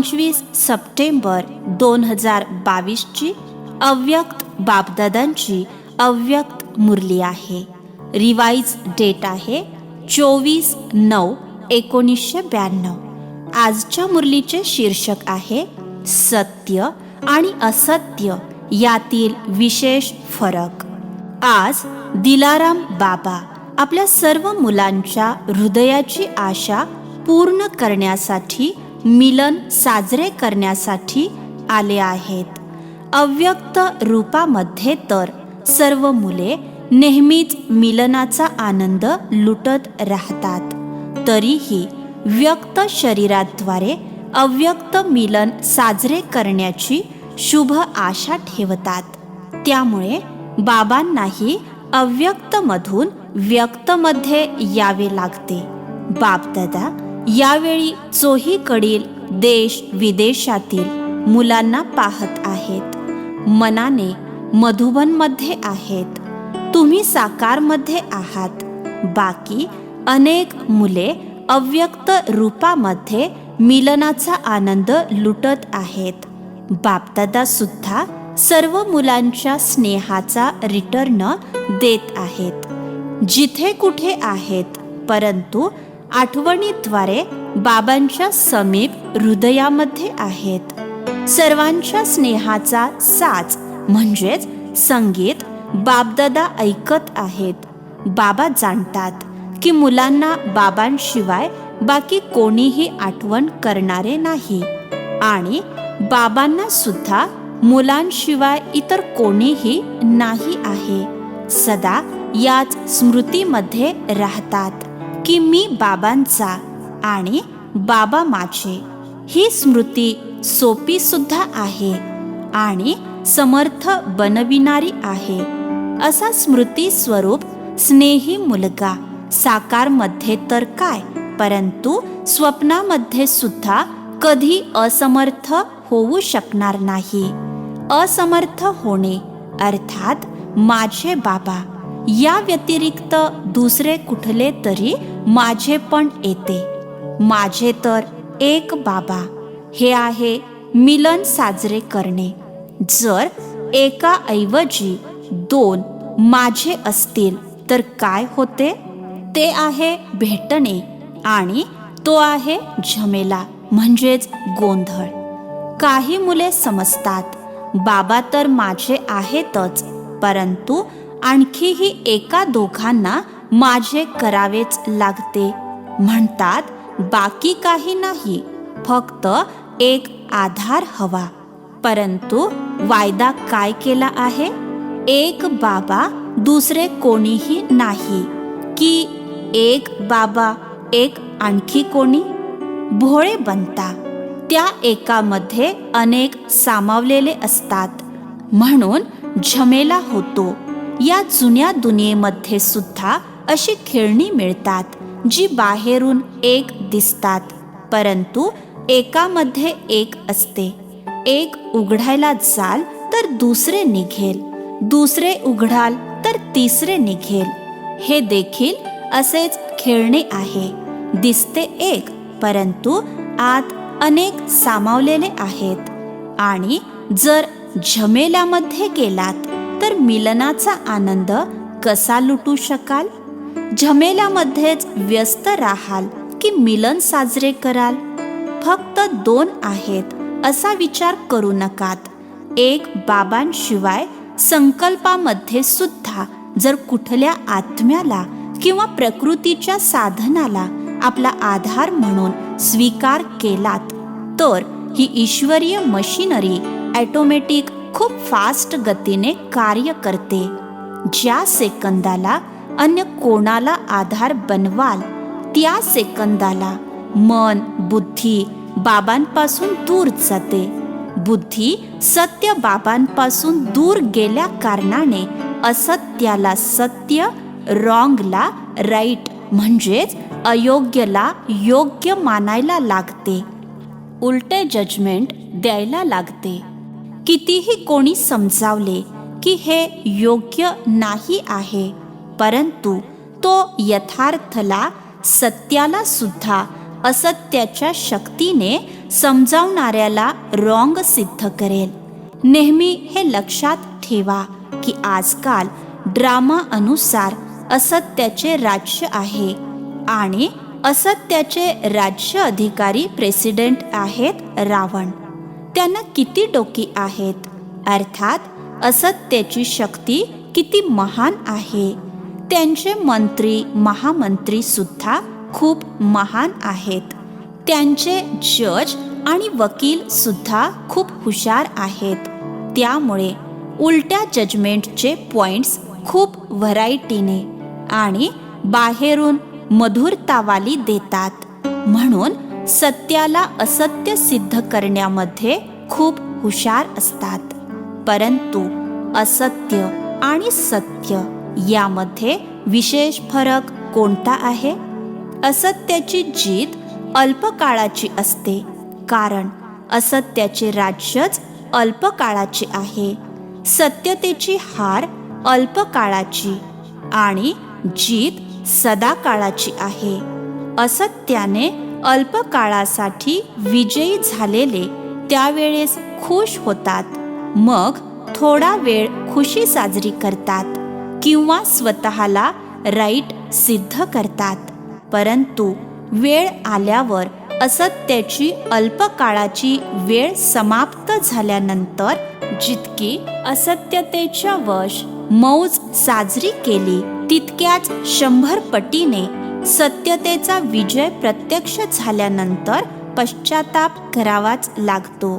25 September 2022ची अव्यक्त बापदादांची अव्यक्त मुरली आहे. रिवाइज डेट आहे 24/9/1992. आजच्या मुरलीचे शीर्षक आहे सत्य आणि असत्य यातील विशेष फरक. आज दिलाराम बाबा आपल्या सर्व मुलांच्या हृदयाची आशा पूर्ण करण्यासाठी मिलन साजरे करण्यासाठी आले आहेत. अव्यक्त रूपामध्ये तर सर्व मुले नेहमीच मिलनाचा आनंद लुटत राहतात, तरीही व्यक्त शरीराद्वारे अव्यक्त मिलन साजरे करण्याची शुभ आशा ठेवतात. त्यामुळे बाबांनाही अव्यक्तमधून व्यक्तमध्ये यावे लागते. बापदादा यावेळी चोहीकडील देश विदेशातील मुलांना पाहत आहेत. मनाने मधुबनमध्ये आहेत, तुम्ही साकारमध्ये आहात. बाकी अनेक मुले अव्यक्त रूपामध्ये मिलनाचा आनंद लुटत आहेत. बापदादा सुद्धा सर्व मुलांच्या स्नेहाचा रिटर्न देत आहेत. जिथे कुठे आहेत, परंतु आठवणीद्वारे बाबांच्या समीप हृदयामध्ये आहेत. सर्वांच्या स्नेहाचा साज म्हणजेच संगीत बापदादा ऐकत आहेत. बाबा जाणतात की मुलांना बाबांशिवाय बाकी कोणीही आठवण करणारे नाही आणि बाबांना सुद्धा मुलांशिवाय इतर कोणीही नाही आहे. सदा याच स्मृतीमध्ये राहतात की मी बाबांचा आणि बाबा माझे. ही स्मृती सोपी सुद्धा आहे आणि समर्थ बनविणारी आहे. असा स्मृती स्वरूप स्नेही मुलगा साकारमध्ये तर काय, परंतु स्वप्नामध्ये सुद्धा कधी असमर्थ होऊ शकणार नाही. असमर्थ होणे अर्थात माझे बाबा या व्यतिरिक्त दुसरे कुठले तरी माझे पण येते. माझे तर एक बाबा हे आहे मिलन साजरे करणे. जर एकाऐवजी 2 माझे असतील तर काय होते? ते आहे भेटणे आणि तो आहे झमेला म्हणजेच गोंधळ. काही मुले समजतात बाबा तर माझे आहेतच, परंतु आणखीही एका दोघांना माझे करावेच लागते. म्हणतात बाकी काही नाही, फक्त एक आधार हवा. परंतु वायदा काय केला आहे? एक बाबा दुसरे कोणीही नाही, की एक बाबा एक आणखी कोणी? भोळे बनता. त्या एकामध्ये अनेक सामावलेले असतात, म्हणून झमेला होतो. या जुन्या दुनियेमध्ये सुद्धा अशी खेळणी मिळतात जी बाहेरून एक दिसतात, परंतु एकामध्ये एक असते. एक उघडायला जाल तर दुसरे निघेल, दुसरे उघडाल तर तिसरे निघेल. हे देखील असेच खेळणे आहे. दिसते एक, परंतु आत अनेक सामावलेले आहेत. आणि जर झमेल्यामध्ये गेलात तर मिलनाचा आनंद कसा लुटू शकाल? झमेल्यामध्येच व्यस्त राहाल की मिलन साजरे कराल? फक्त 2 आहेत असा विचार करू नकात. एक बाबांशिवाय संकल्पामध्ये सुद्धा जर कुठल्या आत्म्याला किंवा प्रकृतीच्या साधनाला आपला आधार म्हणून स्वीकार केलात तर ही ईश्वरीय मशिनरी ॲटोमॅटिक खूप फास्ट गतीने कार्य करते. ज्या सेकंदाला अन्य कोणाला आधार बनवाल त्या सेकंदाला मन बुद्धी बाबांपासून दूर जाते. बुद्धी सत्य बाबांपासून दूर गेल्या कारणाने असत्याला सत्य, रॉंगला राईट म्हणजेच अयोग्यला योग्य मानायला लागते. उलटे जजमेंट द्यायला लागते. कितीही कोणी समजावले की हे योग्य नाही आहे, परंतु तो यथार्थला सत्याला सुद्धा असत्याच्या शक्तीने समजावणाऱ्याला रॉंग सिद्ध करेल. नेहमी हे लक्षात ठेवा की आजकाल ड्रामा अनुसार असत्याचे राज्य आहे आणि असत्याचे राज्य अधिकारी प्रेसिडेंट आहेत रावण. त्यांना किती डोकी आहेत, अर्थात असत्याची शक्ती किती महान आहे. त्यांचे मंत्री महामंत्री सुद्धा खूप महान आहेत. त्यांचे जज आणि वकील सुद्धा खूप हुशार आहेत. त्यामुळे उलट्या जजमेंटचे पॉइंट्स खूप व्हरायटीने आणि बाहेरून मधुरतावाली देतात. म्हणून सत्याला असत्य सिद्ध करण्यामध्ये खूप हुशार असतात. परंतु असत्य आणि सत्य यामध्ये विशेष फरक कोणता आहे? असत्याची जीत अल्पकाळाची असते, कारण असत्याचे राज्यच अल्पकाळाचे आहे. सत्यतेची हार अल्पकाळाची आणि जीत सदाकाळाची आहे. असत्याने अल्पकाळासाठी विजयी झालेले त्यावेळेस खुश होतात, मग थोडा वेळ खुशी साजरी करतात किंवा स्वतःला राईट सिद्ध करतात. परंतु वेळ आल्यावर असत्याची अल्पकाळाची वेळ समाप्त झाल्यानंतर जितकी असत्यतेच्या वश मौज साजरी केली, तितक्याच 100 पटीने सत्यतेचा विजय प्रत्यक्ष झाल्यानंतर पश्चाताप करावाच लागतो.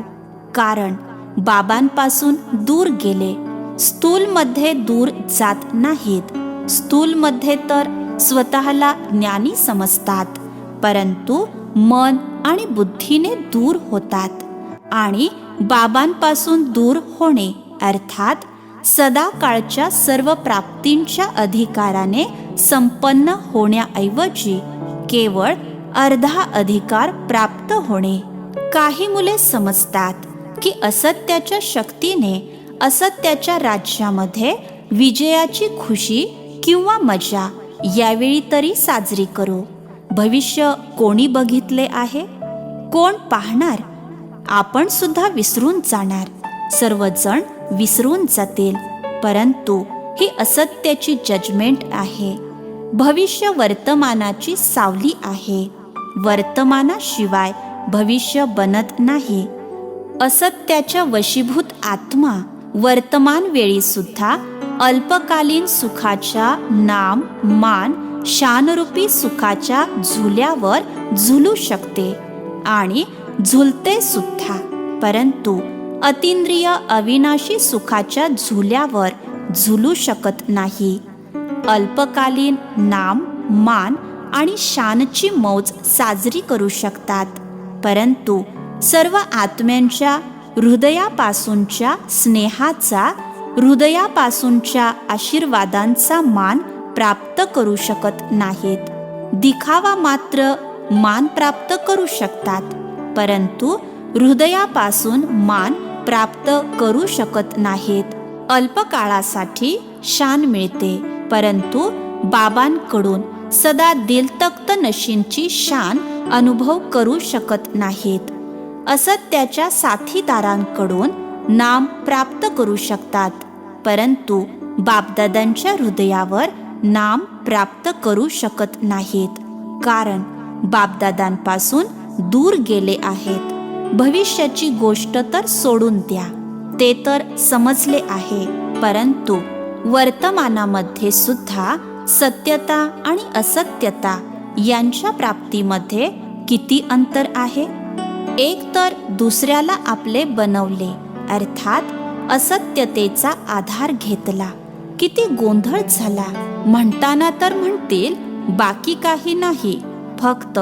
कारण बाबांपासून दूर गेले. स्थूलमध्ये दूर जात नाहीत. स्थूलमध्ये तर स्वतःला ज्ञानी समजतात, परंतु मन आणि बुद्धीने दूर होतात. आणि बाबांपासून दूर होणे अर्थात सदाकाळच्या सर्व प्राप्तींच्या अधिकाराने संपन्न होण्याऐवजी केवळ अर्धा अधिकार प्राप्त होणे. काही मुले समजतात की असत्याच्या शक्तीने असत्याच्या राज्यामध्ये विजयाची खुशी किंवा मजा यावेळी तरी साजरी करू. भविष्य कोणी बघितले आहे? कोण पाहणार? आपण सुद्धा विसरून जाणार. सर्वजण विसरून जातील. परंतु ही असत्याची जजमेंट आहे. भविष्य वर्तमानाची सावली आहे. वर्तमानाशिवाय भविष्य बनत नाही. असत्याच्या वशीभूत आत्मा वर्तमान वेळी सुद्धा अल्पकालीन सुखाच्या नाम मान शानरूपी सुखाच्या झुल्यावर झुलू शकते आणि झुलते सुद्धा. परंतु अतिंद्रिय अविनाशी सुखाच्या झुल्यावर झुलू शकत नाही. अल्पकालीन नाम मान आणि शानची मौज साजरी करू शकतात, परंतु सर्व आत्म्यांच्या हृदयापासूनच्या स्नेहाचा, हृदयापासूनच्या आशीर्वादांचा मान प्राप्त करू शकत नाहीत. दिखावा मात्र मान प्राप्त करू शकतात, परंतु हृदयापासून मान प्राप्त करू शकत नाहीत. अल्पकाळासाठी शान मिळते, परंतु बाबांकडून सदा दिलतख्त नशींची शान अनुभव करू शकत नाहीत. असत्याच्या साथीदारांकडून नाम प्राप्त करू शकतात, परंतु बापदादांच्या हृदयावर नाम प्राप्त करू शकत नाहीत, कारण बापदादांपासून दूर गेले आहेत. भविष्याची गोष्ट तर सोडून द्या, ते तर समजले आहे, परंतु वर्तमानामध्ये सुद्धा सत्यता आणि असत्यता यांच्या प्राप्तीमध्ये किती अंतर आहे. एक तर दुसऱ्याला आपले बनवले, अर्थात असत्यतेचा आधार घेतला. किती गोंधळ झाला. म्हणताना तर म्हणतील बाकी काही नाही, फक्त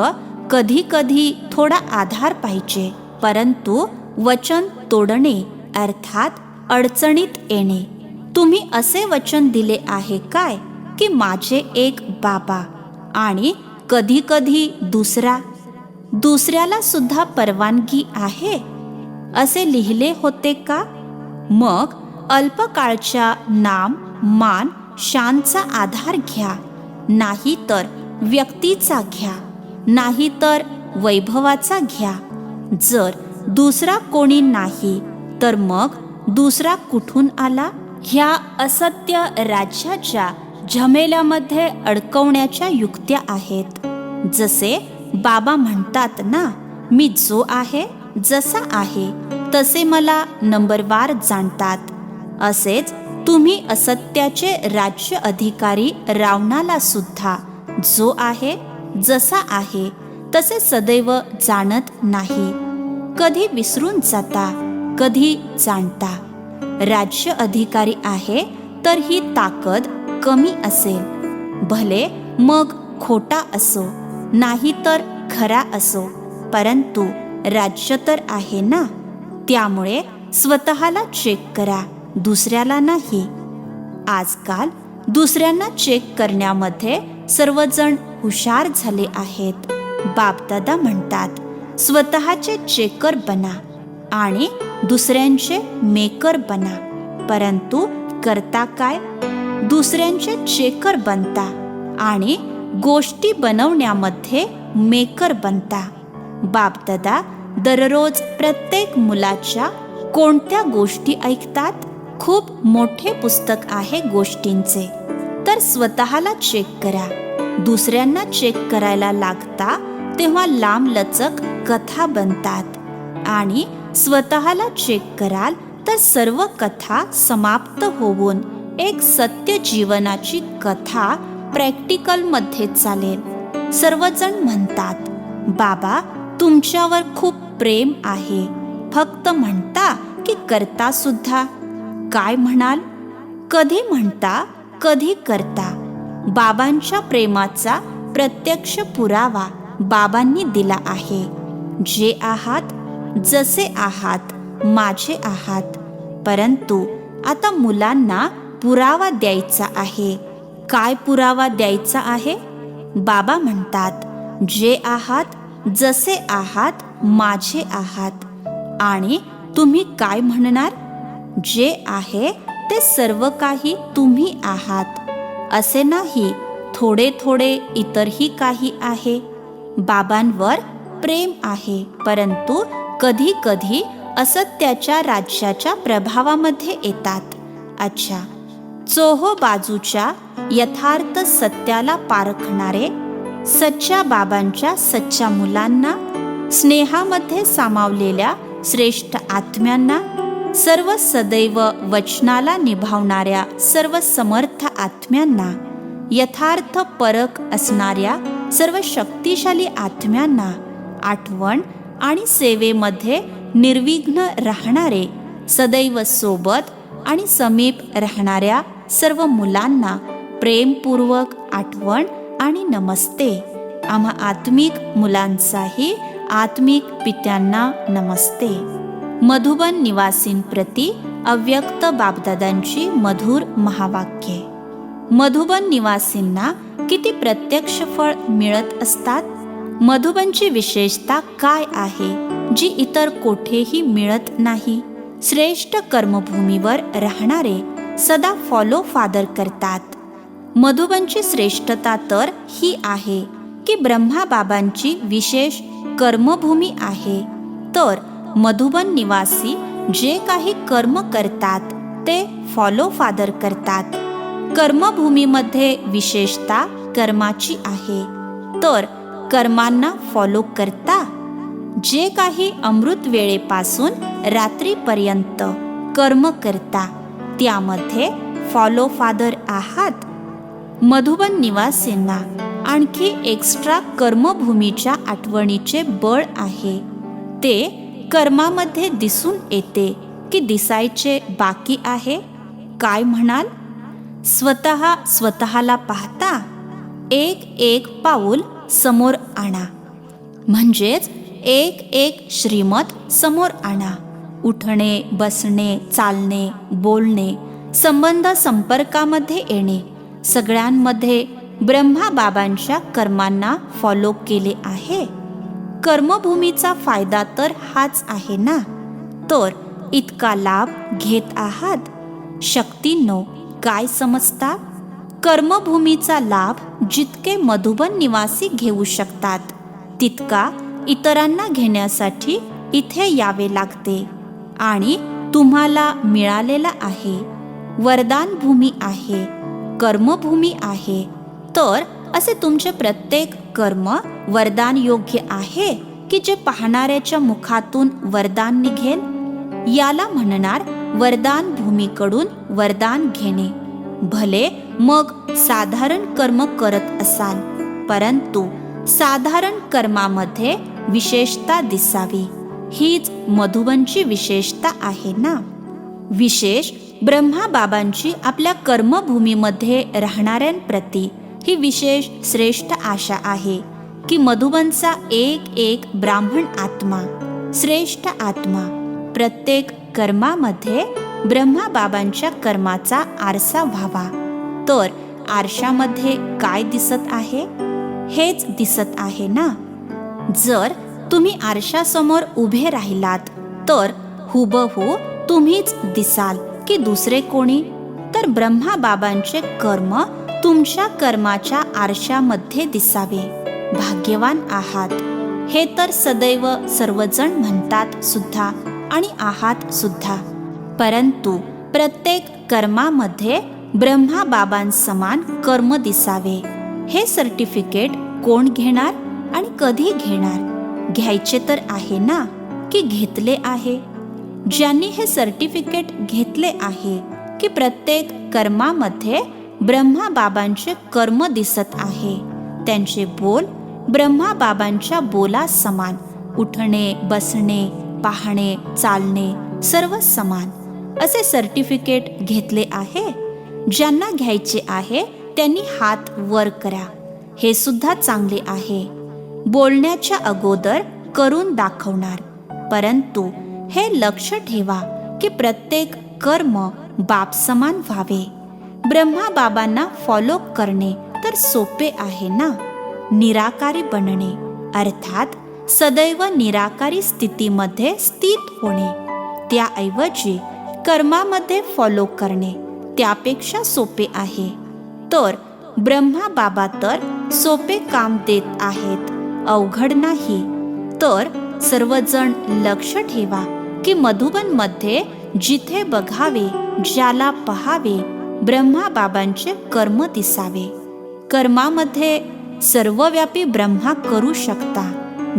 कधी कधी थोडा आधार पाहिजे. परंतु वचन तोडणे अर्थात अडचणीत येणे. तुम्ही असे वचन दिले आहे काय की माझे एक बाबा आणि कधी कधी दुसऱ्याला सुद्धा परवानगी आहे असे लिहिले होते का? मग अल्पकाळच्या नाम मान शानचा आधार घ्या, नाही तर व्यक्तीचा घ्या, नाही तर वैभवाचा घ्या, जर दुसरा कोणी नाही तर मग दुसरा कुठून आला? ह्या असत्य राज्याच्या झमेल्यामध्ये अडकवण्याच्या युक्त्या आहेत. जसे बाबा म्हणतात ना, मी जो आहे जसा आहे तसे मला नंबरवार जाणतात. असेच तुम्ही असत्याचे राज्य अधिकारी रावणाला सुद्धा जो आहे जसा आहे तसे सदैव जाणत नाही. कधी विसरून जाता, कधी जाणता. राज्य अधिकारी आहे तर ही ताकद कमी असेल. भले मग खोटा असो नाही तर खरा असो, परंतु राज्य तर आहे ना. त्यामुळे स्वतःला चेक करा, दुसऱ्याला नाही. आजकाल दुसऱ्यांना चेक करण्यामध्ये सर्वजण हुशार झाले आहेत. बापदादा म्हणतात, स्वतःचे चेकर बना आणि दुसऱ्यांचे मेकर बना. परंतु करता काय? दुसऱ्यांचे चेकर बनता आणि गोष्टी बनवण्यामध्ये मेकर बनता. बापदादा दररोज प्रत्येक मुलाच्या कोणत्या गोष्टी ऐकतात? खूप मोठे पुस्तक आहे गोष्टींचे. तर स्वतःला चेक करा. दुसऱ्यांना चेक करायला लागता तेव्हा लांबलचक कथा बनतात आणि स्वतःला चेक कराल तर सर्व कथा समाप्त होऊन एक सत्य जीवनाची कथा प्रॅक्टिकलमध्ये चालेल. सर्वजण म्हणतात, बाबा तुमच्यावर खूप प्रेम आहे. फक्त म्हणता की करता सुद्धा? काय म्हणाल? कधी म्हणता कधी करता. बाबांच्या प्रेमाचा प्रत्यक्ष पुरावा बाबांनी दिला आहे. जे आहात जसे आहात माझे आहात. परंतु आता मुलांना पुरावा द्यायचा आहे. काय पुरावा द्यायचा आहे? बाबा म्हणतात, जे आहात जसे आहात माझे आहात. आणि तुम्ही काय म्हणणार? जे आहे ते सर्व काही तुम्ही आहात. असे नाही थोडे थोडे इतरही काही आहे. बाबांवर प्रेम आहे, परंतु कधी कधी असत्याच्या राज्याच्या प्रभावामध्ये येतात. अच्छा, चोहो बाजूच्या यथार्थ सत्याला पारखणारे सच्च्या बाबांच्या सच्च्या मुलांना, स्नेहामध्ये सामावलेल्या श्रेष्ठ आत्म्यांना, सर्व सदैव वचनाला निभावणाऱ्या सर्व समर्थ आत्म्यांना, यथार्थ परक असणाऱ्या सर्व शक्तिशाली आत्म्यांना, आठवण आणि सेवेमध्ये निर्विघ्न राहणारे, सदैव सोबत आणि समीप राहणाऱ्या सर्व मुलांना प्रेमपूर्वक आठवण आणि नमस्ते. आम्हा आत्मिक मुलांचाही आत्मिक पित्यांना नमस्ते. मधुबन निवासींप्रती अव्यक्त बापदादांची मधुर महावाक्ये. मधुबन निवासींना किती प्रत्यक्ष फळ मिळत असतात? मधुबनची विशेषता काय आहे जी इतर कोठेही मिळत नाही? श्रेष्ठ कर्मभूमीवर राहणारे सदा फॉलो फादर करतात. मधुबनची श्रेष्ठता तर ही आहे की ब्रह्मा बाबांची विशेष कर्मभूमी आहे. तर मधुबन निवासी जे काही कर्म करतात ते फॉलो फादर करतात. कर्मभूमीमध्ये विशेषता कर्माची आहे, तर कर्मांना फॉलो करता. जे काही अमृत वेळेपासून रात्रीपर्यंत कर्म करता त्यामध्ये फॉलो फादर आहात. मधुबन निवासींना आणखी एक्स्ट्रा कर्मभूमीच्या आठवणीचे बळ आहे. ते कर्मामध्ये दिसून येते की दिसायचे बाकी आहे. काय म्हणाल? स्वतःला पाहता एक एक पाऊल समोर आणा. म्हणजेच एक एक श्रीमत समोर आणा. उठणे, बसणे, चालणे, बोलणे, संबंध संपर्कामध्ये येणे, सगळ्यांमध्ये ब्रह्मा बाबांच्या कर्मांना फॉलो केले आहे. कर्मभूमीचा फायदा तर हाच आहे ना. तर इतका लाभ घेत आहात. शक्तींनो, काय समजता? कर्मभूमीचा लाभ जितके मधुबन निवासी घेऊ शकतात तितका इतरांना घेण्यासाठी इथे यावे लागते आणि तुम्हाला मिळालेला आहे. वरदान भूमी आहे, कर्मभूमी आहे. तर असे तुमचे प्रत्येक कर्म वरदान योग्य आहे की जे पाहणाऱ्याच्या मुखातून वरदान निघेल? याला म्हणणार वरदान भूमीकडून वरदान घेणे. भले मग साधारण कर्म करत असाल, परंतु साधारण कर्मामध्ये विशेषता दिसावी. हीच मधुबनची विशेषता आहे ना. विशेष ब्रह्मा बाबांची आपल्या कर्मभूमीमध्ये राहणाऱ्यांप्रती ही विशेष श्रेष्ठ आशा आहे की मधुबनचा एक एक ब्राह्मण आत्मा, श्रेष्ठ आत्मा प्रत्येक कर्मामध्ये ब्रह्मा बाबांच्या कर्माचा आरसा व्हावा. तर आरशामध्ये काय दिसत आहे? हेच दिसत आहे ना. जर तुम्ही आरशासमोर उभे राहिलात तर हुबहू तुम्हीच दिसाल की दुसरे कोणी? तर ब्रह्मा बाबांचे कर्म तुमच्या कर्माच्या आरशामध्ये दिसावे. भाग्यवान आहात हे तर सदैव सर्वजण म्हणतात सुद्धा आणि आहात सुद्धा. परंतु प्रत्येक कर्मामध्ये ब्रह्मा बाबांसमान कर्म दिसावे. हे सर्टिफिकेट कोण घेणार आणि कधी घेणार? घ्यायचे तर आहे ना, की घेतले आहे? ज्यांनी हे सर्टिफिकेट घेतले आहे की प्रत्येक कर्मामध्ये ब्रह्मा बाबांचे कर्म दिसत आहे, त्यांचे बोल ब्रह्मा बाबांच्या बोला समान. उठणे, बसणे, पाहणे, चालणे सर्व समान. असे सर्टिफिकेट घेतले आहे? ज्यांना घ्यायचे आहे त्यांनी हात वर करा. हे सुद्धा चांगले आहे. बोलण्याच्या अगोदर करून दाखवणार. परंतु हे लक्ष ठेवा की प्रत्येक कर्म बाप समान व्हावे. ब्रह्मा बाबांना फॉलो करणे तर सोपे आहे ना. निराकारी बनणे अर्थात सदैव निराकारी स्थितीमध्ये स्थित होणे, त्याऐवजी कर्मामध्ये फॉलो करणे त्यापेक्षा सोपे आहे. तर ब्रह्मा बाबा तर सोपे काम देत आहेत, अवघड नाही. तर सर्वजण लक्ष ठेवा की मधुबनमध्ये जिथे बघावे, ज्याला पहावे, ब्रह्मा बाबांचे कर्म दिसावे. कर्मामध्ये सर्वव्यापी ब्रह्मा करू शकता.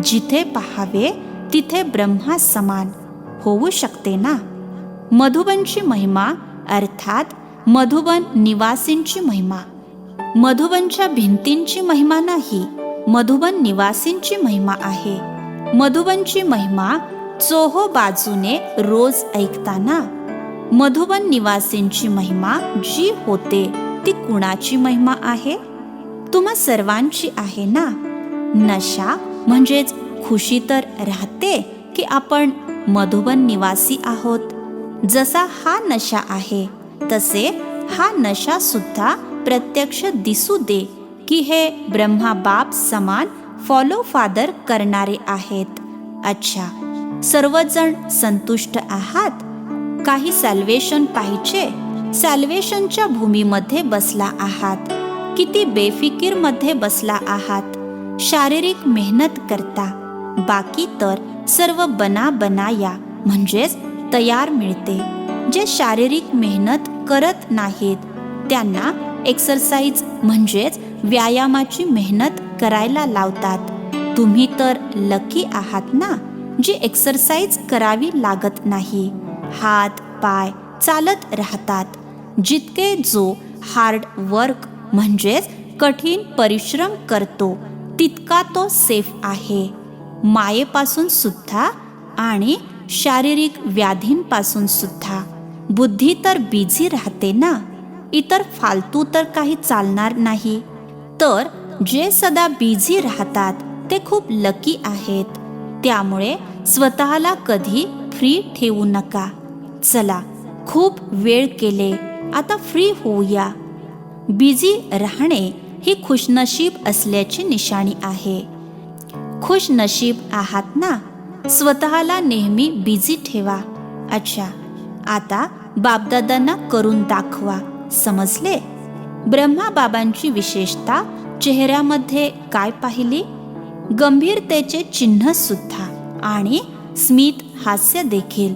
जिथे पहावे तिथे ब्रह्मा समान होऊ शकते ना. मधुबनची महिमा अर्थात मधुबन निवासींची महिमा. मधुबनच्या भिंतींची महिमा नाही, मधुबन निवासींची महिमा आहे. मधुबनची महिमा चोहो बाजूने रोज ऐकताना. मधुबन निवासींची महिमा जी होते ती कुणाची महिमा आहे? तुम्हा सर्वांची आहे ना. नशा म्हणजेच खुशी तर राहते की आपण मधुबन निवासी आहोत. जसा हा नशा आहे तसे हा नशा सुद्धा प्रत्यक्ष दिसू दे की हे ब्रह्मा बाप समान फॉलो फादर करणारे आहेत. अच्छा, सर्वजण संतुष्ट आहात? काही सॅल्वेशन पाहिजे? सॅल्वेशनच्या भूमीमध्ये बसला आहात. किती बेफिकीरमध्ये बसला आहात. शारीरिक मेहनत करता, बाकी तर सर्व बना बनाया म्हणजेच तयार मिळते. जे शारीरिक मेहनत करत नाहीत त्यांना एक्सरसाइज म्हणजेच व्यायामाची मेहनत करायला लावतात. तुम्ही तर लकी आहात ना, जी एक्सरसाइज करावी लागत नाही. हात पाय चालत राहतात. जितके जो हार्ड वर्क म्हणजेच कठीण परिश्रम करतो तितका तो सेफ आहे. मायेपासून सुद्धा आणि शारीरिक व्याधींपासून सुद्धा. बुद्धी तर बिझी राहते ना. इतर फालतू तर काही चालणार नाही. तर जे सदा बिझी राहतात ते खूप लकी आहेत. त्यामुळे स्वतःला कधी फ्री ठेवू नका. चला, खूप वेळ केले, आता फ्री होऊया. बिझी राहणे ही खुशनशीब असल्याची निशाणी आहे. खुशनशीब आहात ना. स्वतःला नेहमी बिझी ठेवा. अच्छा, आता बापदादांना करून दाखवा. समजले? ब्रह्मा बाबांची विशेषता चेहऱ्यामध्ये काय पाहिली? गंभीरतेचे चिन्ह सुद्धा आणि स्मित हास्य देखील,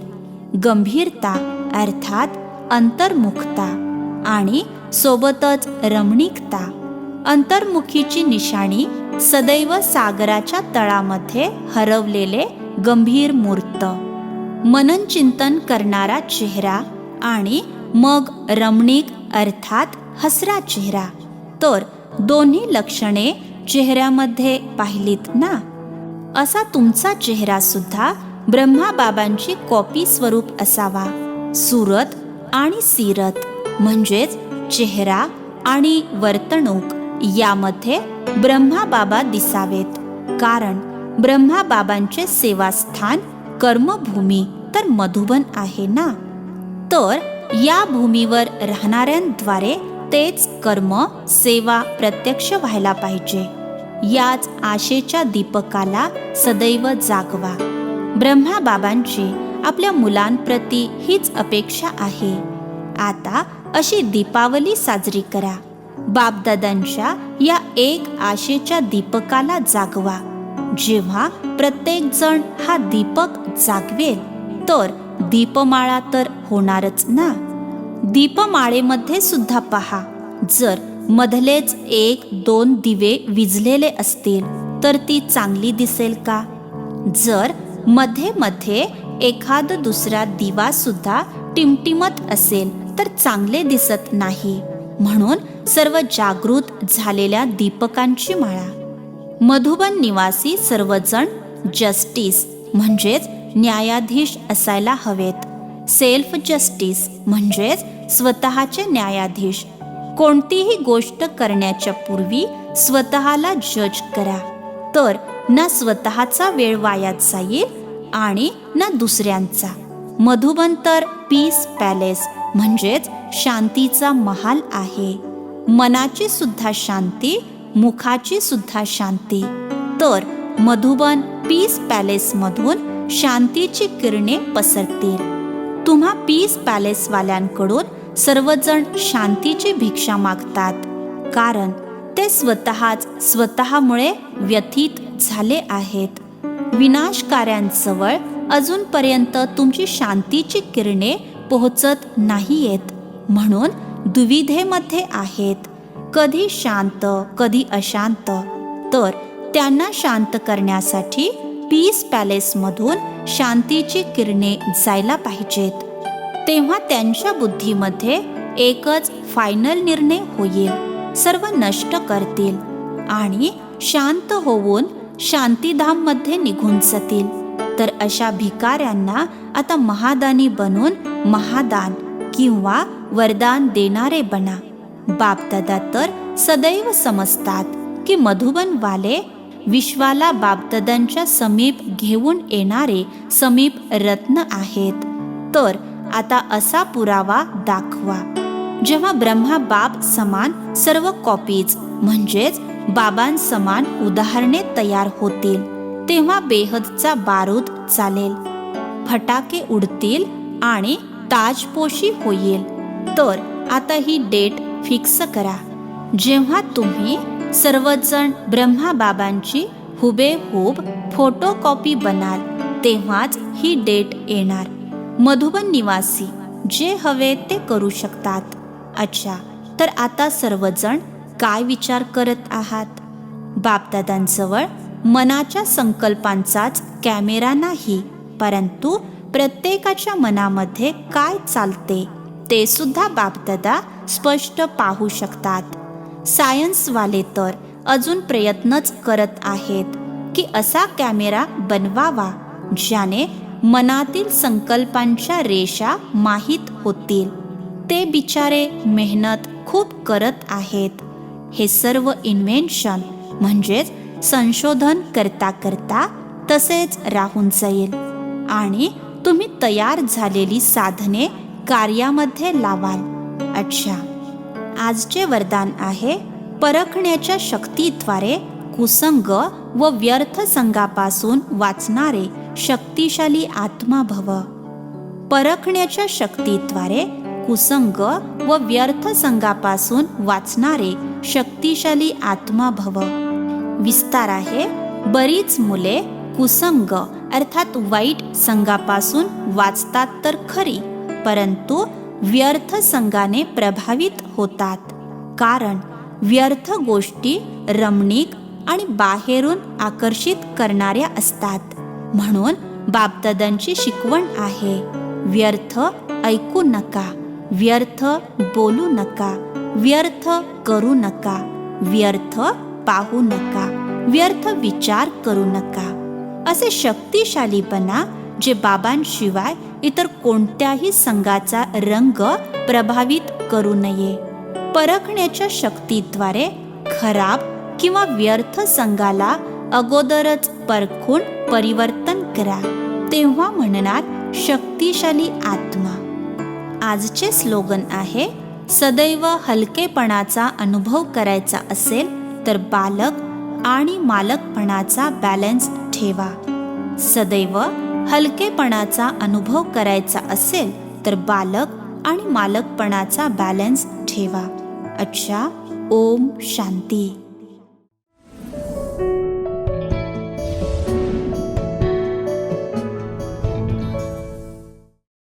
गंभीरता अर्थात अंतर्मुखता आणि सोबतच रमणीकता. अंतर्मुखीची निशाणी सदैव सागराच्या तळामध्ये हरवलेले गंभीर मूर्त, मनन चिंतन करणारा चेहरा आणि मग रमणीक अर्थात हसरा चेहरा. तर दोन्ही लक्षणे चेहऱ्यामध्ये पाहिलीत ना. असा तुमचा चेहरा सुद्धा ब्रह्माबाबांची कॉपी स्वरूप असावा. सुरत आणि सीरत म्हणजेच चेहरा आणि वर्तणूक यामध्ये ब्रह्माबाबा दिसावेत. कारण ब्रह्माबाबांचे सेवास्थान कर्मभूमी तर मधुबन आहे ना. तर या भूमीवर राहणाऱ्यांद्वारे तेच कर्म सेवा प्रत्यक्ष व्हायला पाहिजे. याच आशेच्या दीपकाला सदैव जागवा. ब्रह्माबाबांची आपल्या मुलांप्रती हीच अपेक्षा आहे. आता अशी दीपावली साजरी करा. बापदादांच्या या एक आशेच्या दीपकाला जागवा. जेव्हा प्रत्येक जण हा दीपक जागवेल तर दीपमाळा तर होणारच ना. दीपमाळेमध्ये सुद्धा पहा, जर मधलेच 1-2 दिवे विझलेले असतील तर ती चांगली दिसेल का? जर मध्ये मध्ये एखाद दुसरा दिवा सुद्धा टिमटिमत असेल तर चांगले दिसत नाही. म्हणून सर्व जागृत झालेल्या दीपकांची माळा. मधुबन निवासी सर्वजण जस्टिस म्हणजेच न्यायाधीश असायला हवेत. सेल्फ जस्टिस म्हणजेच स्वतःचे न्यायाधीश. कोणतीही गोष्ट करण्याच्या पूर्वी स्वतःला जज करा, तर ना स्वतःचा वेळ वाया जाईल आणि ना दुसऱ्यांचा. मधुबन तर पीस पॅलेस म्हणजेच शांतीचा महाल आहे. मनाची सुद्धा शांती, मुखाची सुद्धा शांती. तर मधुबन पीस पॅलेसमधून शांतीची किरणे पसरतील. तुम्हा पीस पॅलेसवाल्यांकडून सर्वजण शांतीची भिक्षा मागतात, कारण ते स्वतःमुळे व्यथित झाले आहेत. विनाशकार्यांजवळ अजूनपर्यंत तुमची शांतीची किरणे पोहोचत नाहीयेत, म्हणून दुविधेमध्ये आहेत. कधी शांत कधी अशांत. तर त्यांना शांत करण्यासाठी पीस पॅलेसमधून शांतीची किरणे जायला पाहिजेत. तेव्हा त्यांच्या बुद्धीमध्ये एकच फायनल निर्णय होईल. सर्व नष्ट करतील आणि शांत होऊन शांतीधाममध्ये निघून जातील. तर अशा भिकाऱ्यांना आता महादानी बनून महादान किंवा वरदान देणारे बना. बापदादा तर सदैव समजतात की मधुबनवाले विश्वाला बापदादांच्या समीप घेऊन येणारे समीप रत्न आहेत. तर आता असा पुरावा दाखवा. जेव्हा ब्रह्मा बाप समान सर्व कॉपीज म्हणजेच बाबांसमान उदाहरणे तयार होतील, तेव्हा बेहदचा बारूद चालेल, फटाके उडतील आणि ताजपोशी होईल. तर आता ही डेट फिक्स करा. जेव्हा तुम्ही सर्वजण ब्रह्मा बाबांची हुबेहूब फोटोकॉपी बनाल तेव्हाच ही डेट येणार. मधुबन निवासी जे हवे ते करू शकतात. अच्छा, तर आता सर्वजण काय विचार करत आहात? बापदादांजवळ मनाच्या संकल्पांचाच कॅमेरा नाही, परंतु प्रत्येकाच्या मनामध्ये काय चालते ते सुद्धा बापदादा स्पष्ट पाहू शकतात. सायन्सवाले तर अजून प्रयत्नच करत आहेत की असा कॅमेरा बनवावा ज्याने मनातील संकल्पांच्या रेषा माहीत होतील. ते बिचारे मेहनत खूप करत आहेत. हे सर्व इन्व्हेन्शन म्हणजेच संशोधन करता करता तसेच राहून जाईल आणि तुम्ही तयार झालेली साधने कार्यामध्ये लावाल. अच्छा, आजचे वरदान आहे परखण्याच्या शक्तीद्वारे कुसंग व व्यर्थ संगापासून वाचणारे शक्तिशाली आत्मा भव. परखण्याच्या शक्तीद्वारे कुसंग व व्यर्थ संगापासून वाचणारे शक्तिशाली आत्मा भव. विस्तार आहे, बरीच मुले कुसंग अर्थात वाईट संगापासून वाचतात तर खरी, परंतु व्यर्थ संगाने प्रभावित होतात. कारण व्यर्थ गोष्टी रमणीक आणि बाहेरून आकर्षित करणाऱ्या असतात. म्हणून बापदादांची शिकवण आहे, व्यर्थ ऐकू नका, व्यर्थ बोलू नका, व्यर्थ करू नका, व्यर्थ पाहू नका, व्यर्थ विचार करू नका. असे शक्तिशाली बना जे बाबांशिवाय इतर कोणत्याही संघाचा रंग प्रभावित करू नये. परखण्याच्या शक्तीद्वारे खराब किंवा व्यर्थ संघाला अगोदरच परखून परिवर्तन करा. तेव्हा म्हणणार शक्तिशाली आत्मा. आजचे स्लोगन आहे, सदैव हलकेपणाचा अनुभव करायचा असेल तर बालक आणि मालकपणाचा बॅलन्स ठेवा. सदैव हलकेपणाचा अनुभव करायचा असेल तर बालक आणि मालकपणाचा बॅलन्स ठेवा. अच्छा. ओम शांती.